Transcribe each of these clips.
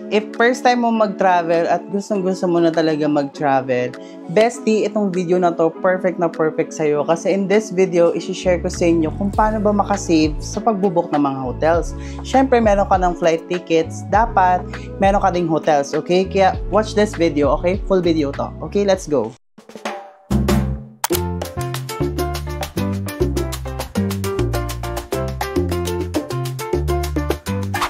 If first time mo mag-travel at gustong-gusto mo na talaga mag-travel, bestie, itong video na to perfect na perfect sa'yo kasi in this video, isi-share ko sa inyo kung paano ba makasave sa pagbubook ng mga hotels. Syempre, meron ka ng flight tickets, dapat meron ka ding hotels, okay? Kaya watch this video, okay? Full video to. Okay, let's go.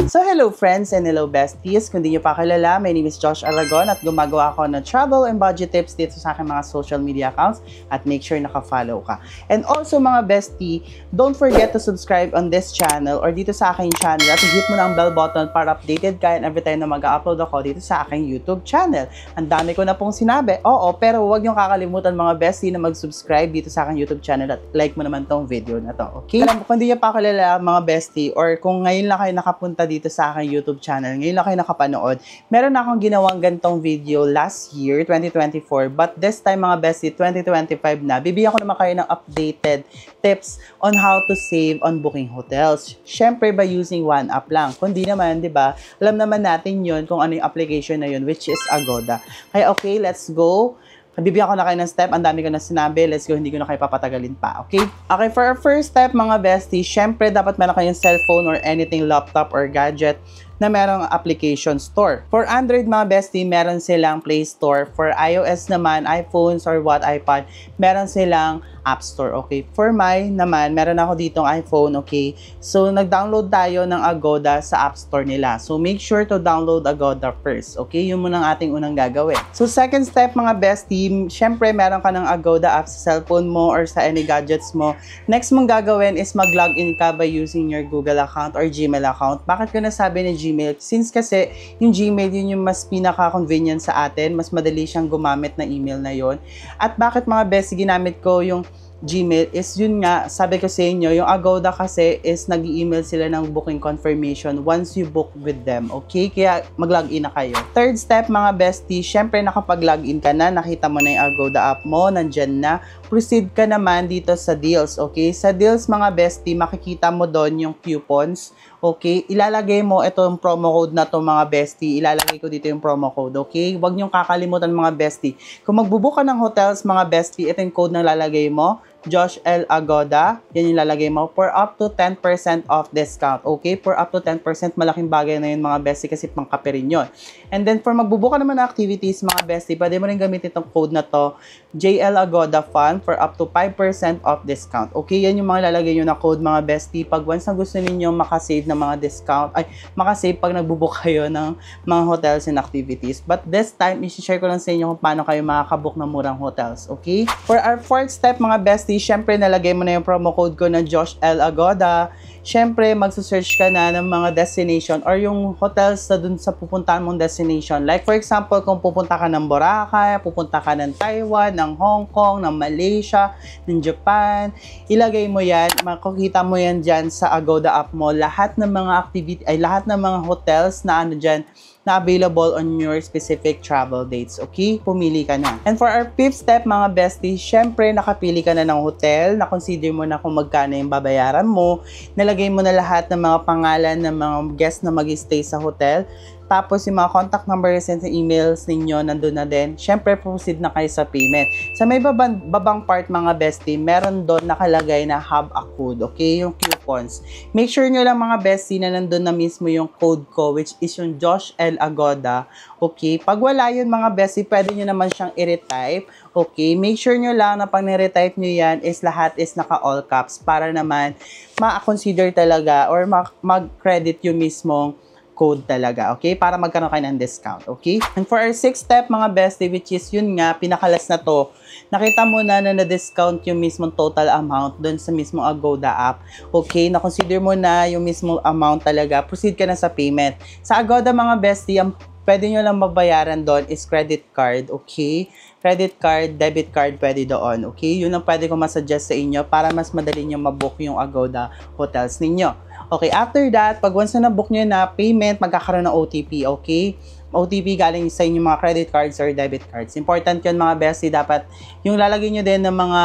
So hello friends and hello besties, kung di nyo pa kilala, my name is Josh Aragon at gumagawa ako ng travel and budget tips dito sa aking mga social media accounts at make sure naka-follow ka. And also mga bestie, don't forget to subscribe on this channel or dito sa aking channel at hit mo na ang bell button para updated ka and every time na mag-upload ako dito sa aking YouTube channel. Ang dami ko na pong sinabi, oo, pero huwag nyo kakalimutan mga bestie na mag-subscribe dito sa aking YouTube channel at like mo naman tong video na to, okay? Alam mo, kung di nyo pa kilala mga bestie or kung ngayon lang kayo nakapunta dito sa aking YouTube channel, ngayon lang kayo nakapanood, meron na akong ginawang gantong video last year, 2024, but this time mga bestie, 2025 na, bibigyan ko naman kayo ng updated tips on how to save on booking hotels. Syempre by using one app lang. Kundi naman, di ba, alam naman natin yun kung ano yung application na yun, which is Agoda. Kaya okay, let's go. Bibigyan ko na kayo ng step. Ang dami ko na sinabi. Let's go. Hindi ko na kayo papatagalin pa. Okay? Okay, for our first step, mga besties, syempre, dapat meron kayong cellphone or anything, laptop or gadget na merong application store. For Android, mga bestie, meron silang Play Store. For iOS naman, iPhones or iPad, meron silang App Store, okay? For my naman, meron ako ditong iPhone, okay? So, nag-download tayo ng Agoda sa App Store nila. So, make sure to download Agoda first, okay? Yun muna ang ating unang gagawin. So, second step, mga bestie, syempre, meron ka ng Agoda app sa cellphone mo or sa any gadgets mo. Next mong gagawin is mag-login ka by using your Google account or Gmail account. Bakit ko nasabi ni Gmail? Since kasi, yung Gmail, yun yung mas pinaka-convenient sa atin. Mas madali siyang gumamit na email na yon. At bakit, mga bestie, ginamit ko yung Gmail is yun nga, sabi ko sa inyo, yung Agoda kasi is nag-email sila ng booking confirmation once you book with them, okay? Kaya mag-login na kayo. Third step, mga bestie, syempre nakapag-login ka na, nakita mo na yung Agoda app mo, nandyan na, proceed ka naman dito sa deals, okay? Sa deals, mga bestie, makikita mo doon yung coupons, okay? Ilalagay mo itong promo code na to, mga bestie, ilalagay ko dito yung promo code, okay? Huwag niyong kakalimutan, mga bestie. Kung magbubook ka ng hotels, mga bestie, ito yung code na lalagay mo, Josh L. Agoda, yan yung lalagay mo, for up to 10% off discount, okay? For up to 10%, malaking bagay na yun, mga bestie, kasi pangkape rin yun. And then, for magbubuka naman ng activities, mga bestie, pwede mo rin gamitin itong code na to, JL Agoda Fun, for up to 5% off discount, okay? Yan yung mga lalagay nyo na code, mga bestie, pag once na gusto ninyo makasave ng mga discount, ay, makasave pag nagbubook kayo ng mga hotels and activities. But this time, isi-share ko lang sa inyo kung paano kayo makakabook ng murang hotels, okay? For our fourth step, mga bestie, syempre, nalagay mo na yung promo code ko na Josh L. Agoda. Syempre, magsa-search ka na ng mga destination or yung hotels na dun sa pupuntahan mong destination. Like, for example, kung pupunta ka ng Boracay, pupunta ka ng Taiwan, ng Hong Kong, ng Malaysia, ng Japan, ilagay mo yan, makikita mo yan dyan sa Agoda app mo. Lahat ng mga activity, ay lahat ng mga hotels na ano dyan, na available on your specific travel dates, okay? Pumili ka na. And for our fifth step, mga besties, syempre, nakapili ka na ng hotel, na-consider mo na kung magkano yung babayaran mo, nalagay mo na lahat ng mga pangalan ng mga guests na mag-stay sa hotel, tapos yung mga contact numbers and emails ninyo nandun na din. Syempre, proceed na kayo sa payment. Sa may babang part, mga bestie, meron doon nakalagay na have a code, okay? Yung coupons. Make sure nyo lang, mga bestie, na nandun na mismo yung code ko, which is yung Josh L. Agoda, okay? Pag wala yun, mga bestie, pwede nyo naman siyang i-retype, okay? Make sure nyo lang na pag ni-retype nyo yan, is lahat is naka all caps para naman ma-consider talaga or mag-credit yung mismong code talaga, okay? Para magkaroon kayo ng discount, okay? And for our sixth step, mga bestie, which is yun nga, pinakalas na to, nakita mo na na-discount yung mismong total amount doon sa mismong Agoda app, okay? Na-consider mo na yung mismong amount talaga, proceed ka na sa payment. Sa Agoda, mga bestie, ang pwede nyo lang mabayaran doon is credit card, okay? Credit card, debit card, pwede doon, okay? Yun ang pwede ko masuggest sa inyo para mas madali nyo mabook yung Agoda hotels ninyo. Okay, after that, pag once na na-book nyo na payment, magkakaroon ng OTP, okay? OTP galing sa inyong mga credit cards or debit cards. Important yun, mga bestie. Dapat yung lalagay nyo din ng mga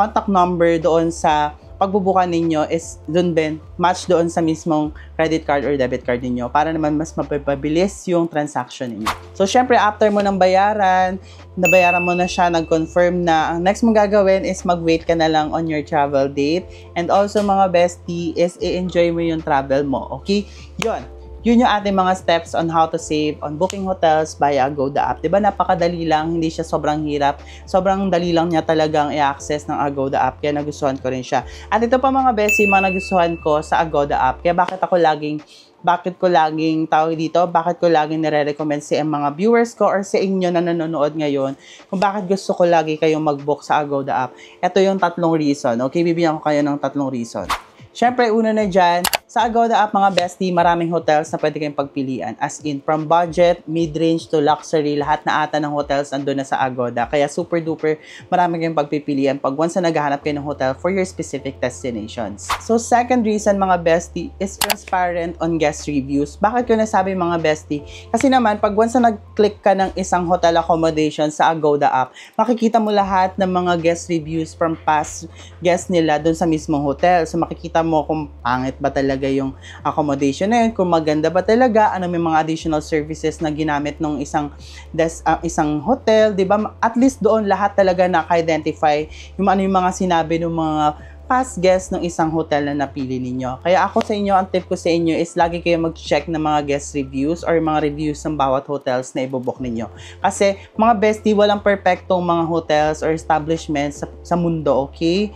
contact number doon sa pagbubukan ninyo is doon din, match doon sa mismong credit card or debit card ninyo para naman mas mapabilis yung transaction ninyo. So, syempre, after mo nang nabayaran mo na siya, nag-confirm na, ang next mong gagawin is mag-wait ka na lang on your travel date. And also, mga bestie, is i-enjoy mo yung travel mo. Okay? Yun yung ating mga steps on how to save on booking hotels via Agoda app. Diba napakadali lang, hindi siya sobrang hirap. Sobrang dali lang niya talagang i-access ng Agoda app, kaya nagustuhan ko rin siya. At ito pa mga bestie, mga nagustuhan ko sa Agoda app. Kaya bakit ko laging nire-recommend sa mga viewers ko or sa inyo na nanonood ngayon kung bakit gusto ko lagi kayong mag-book sa Agoda app. Ito yung 3 reason. Okay, bibigyan ko kayo ng 3 reason. Syempre, una na dyan, sa Agoda app mga bestie, maraming hotels na pwede kayong pagpilian. As in, from budget, mid-range to luxury, lahat na ata ng hotels andun na sa Agoda. Kaya super duper, marami kayong pagpipilian pag once na naghahanap kayo ng hotel for your specific destinations. So, second reason mga bestie is transparent on guest reviews. Bakit ko nasabi mga bestie? Kasi naman, pag once na nag-click ka ng isang hotel accommodation sa Agoda app, makikita mo lahat ng mga guest reviews from past guests nila dun sa mismong hotel. So, makikita mo kung pangit ba talaga yung accommodation na yun, kung maganda ba talaga, ano may mga additional services na ginamit ng isang hotel, di ba? At least doon lahat talaga naka-identify yung ano yung mga sinabi ng mga past guests ng isang hotel na napili ninyo. Kaya ako sa inyo, ang tip ko sa inyo is lagi kayo mag-check ng mga guest reviews or mga reviews ng bawat hotels na ibubok ninyo. Kasi mga bestie, walang perfectong mga hotels or establishments sa mundo, okay?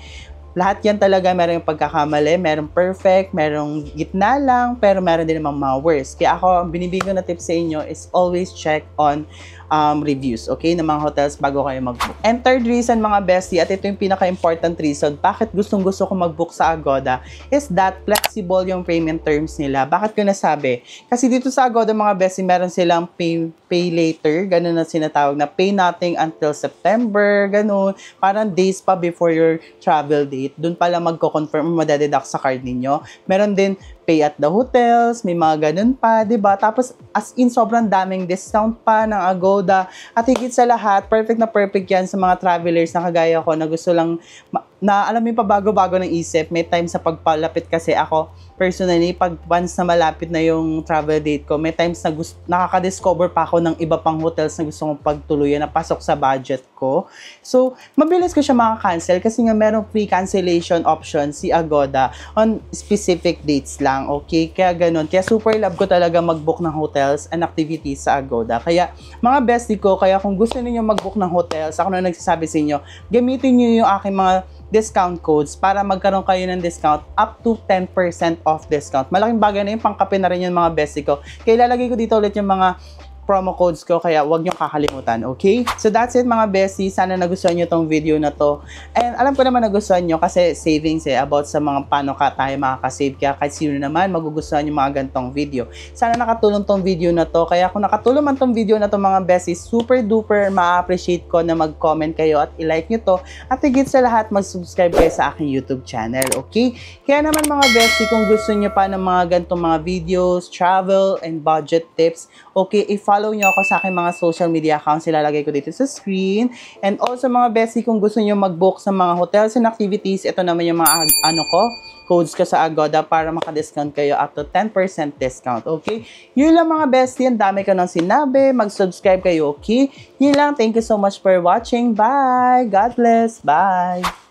Lahat yan talaga, meron yung pagkakamali, merong perfect, merong gitna lang, pero meron din namang mga worst. Kaya ako, ang binibigay ko na tip sa inyo is always check on reviews, okay, ng mga hotels bago kayo mag-book. And third reason mga bestie, at ito yung pinaka-important reason, bakit gustong-gusto ko mag-book sa Agoda, is that flexible yung payment terms nila. Bakit ko nasabi? Kasi dito sa Agoda mga bestie, meron silang pay later, ganun na sinatawag na pay nothing until September, ganun. Parang days pa before your travel date. Doon pala magko-confirm, madadeduct sa card ninyo. Meron din pay at the hotels, may mga ganun pa, diba? Tapos, as in, sobrang daming discount pa ng Agoda. At higit sa lahat, perfect na perfect yan sa mga travelers na kagaya ko na gusto lang, na alam mo pa bago-bago ng isip. May time sa pagpalapit kasi ako, personally, pag once na malapit na yung travel date ko, may times na nakaka-discover pa ako ng iba pang hotels na gusto kong pagtuluyan na pasok sa budget ko. So, mabilis ko siya maka-cancel kasi nga merong free cancellation option si Agoda on specific dates lang, okay? Kaya ganun. Kaya super love ko talaga mag-book ng hotels and activities sa Agoda. Kaya, mga bestie ko, kaya kung gusto niyo mag-book ng hotels, ako na nagsasabi sa inyo, gamitin niyo yung aking mga discount codes para magkaroon kayo ng discount up to 10% off discount. Malaking bagay na yung pangkape na rin yung mga bestie ko. Kaya ilalagay ko dito ulit yung mga promo codes ko, kaya huwag nyo kakalimutan, okay? So that's it mga besties. Sana nagustuhan nyo tong video na to. And alam ko naman nagustuhan nyo kasi savings about sa mga paano ka tayo makakasave. Kaya kahit sino naman magugustuhan yung mga gantong video. Sana nakatulong tong video na to. Kaya kung nakatulong man tong video na to mga besties, super duper ma-appreciate ko na mag-comment kayo at i-like nyo to. At higit sa lahat, mag-subscribe kayo sa aking YouTube channel, okay? Kaya naman mga besties, kung gusto nyo pa ng mga gantong mga videos, travel, and budget tips, okay, i-follow nyo ako sa aking mga social media accounts. Ilalagay ko dito sa screen. And also mga bestie, kung gusto nyo mag-book sa mga hotels and activities, ito naman yung mga codes ko sa Agoda para maka-discount kayo up to 10% discount. Okay? Yun lang mga bestie. Ang dami ko nang sinabi. Mag-subscribe kayo. Okay? Yun lang. Thank you so much for watching. Bye! God bless. Bye!